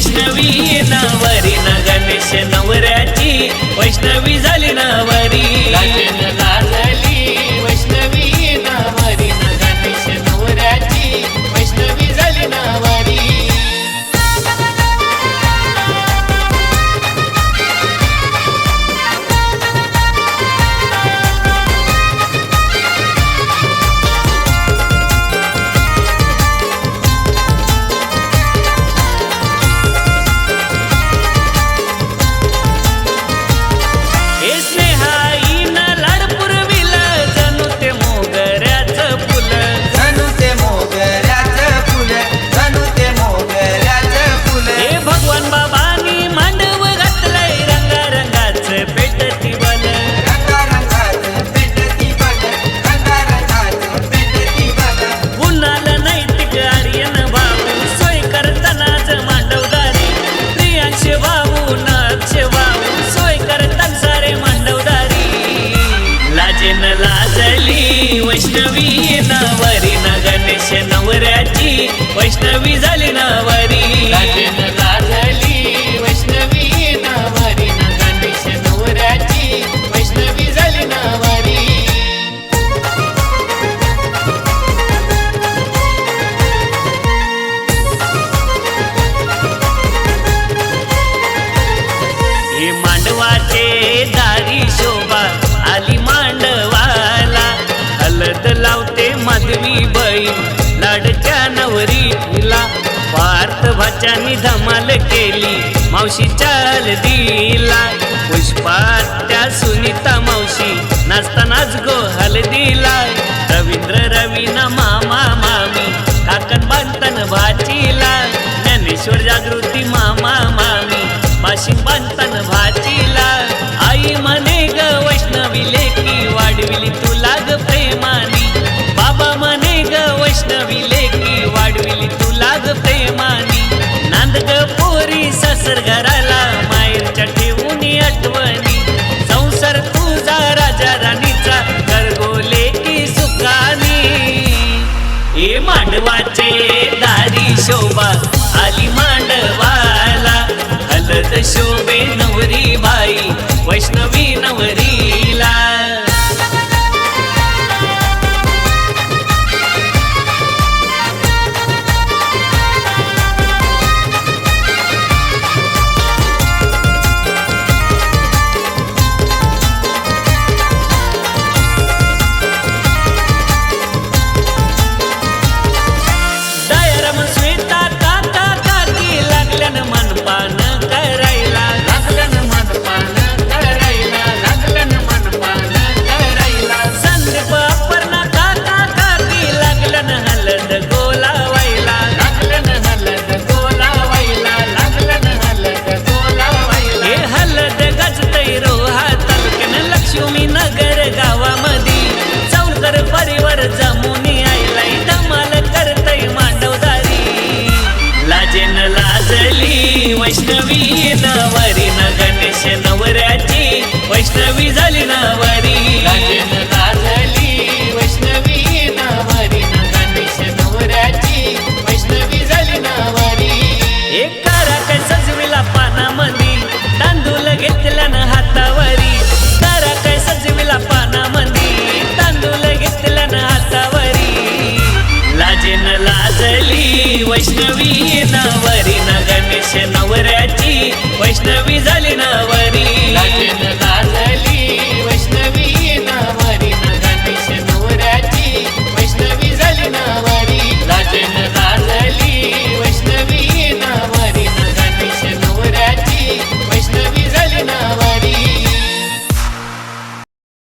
वैष्णवी नवरी न गणेश नवऱ्याची वैष्णवी झाली नवरी लाजेन लाजली वैष्णवी नवरी न गणेश नवऱ्याची वैष्णवी झाली नवरी वैष्णवी नवरी न गणेश नवऱ्याची वैष्णवी झाली नवरी लाजेन लाजली वैष्णवी नवरी न गणेश नवऱ्याची वैष्णवी झाली नवरी हे मांडवाचे दारी शोभा आली मांडवाला हलद लावते माधवी बाई लाडच्या नवरीला पार्थ भाच्यानी धमाल केली मावशी चाल दिला पुष्पात त्या सुनीता मावशी नाचतानाच गो हलदीला रवींद्र रवीना मामा मामी काकन बांधतन भाचीला ज्ञानेश्वर जागृती मामा मामी बाशी बांधतन भाचीला आई म्हणे ग वैष्णवी लेकी वाढविली तुला ग प्रेमानी बाबा म्हणे ग वैष्णवी लेकी वाढविली तुला ग प्रेमानी नांद ग पोरी सासर घराला माहेरच्या ठेवून आठवणी संसार तुझा राजा राणीचा करगोले की सुखानी हे मांडवाचे दारी शोभा आली मांडवाला हलद शोभे नवरी बाई वैष्णवी नवरीला वैष्णवी नवरी न गणेश नवऱ्याची वैष्णवी झाली नवरी लाजेन लाजली वैष्णवी नवरी न गणेश नवऱ्याची वैष्णवी झाली नवरी एक काय सजविला पानामंदी तांदूळ घेतल्यानं हातावरी तारा काय सजविला पानामंदी तांदूळ घेतल्यानं हातावरी लाजेन लाजली वैष्णवी नवरी न गणेश नवऱ्याची वैष्णवी झाली नवरी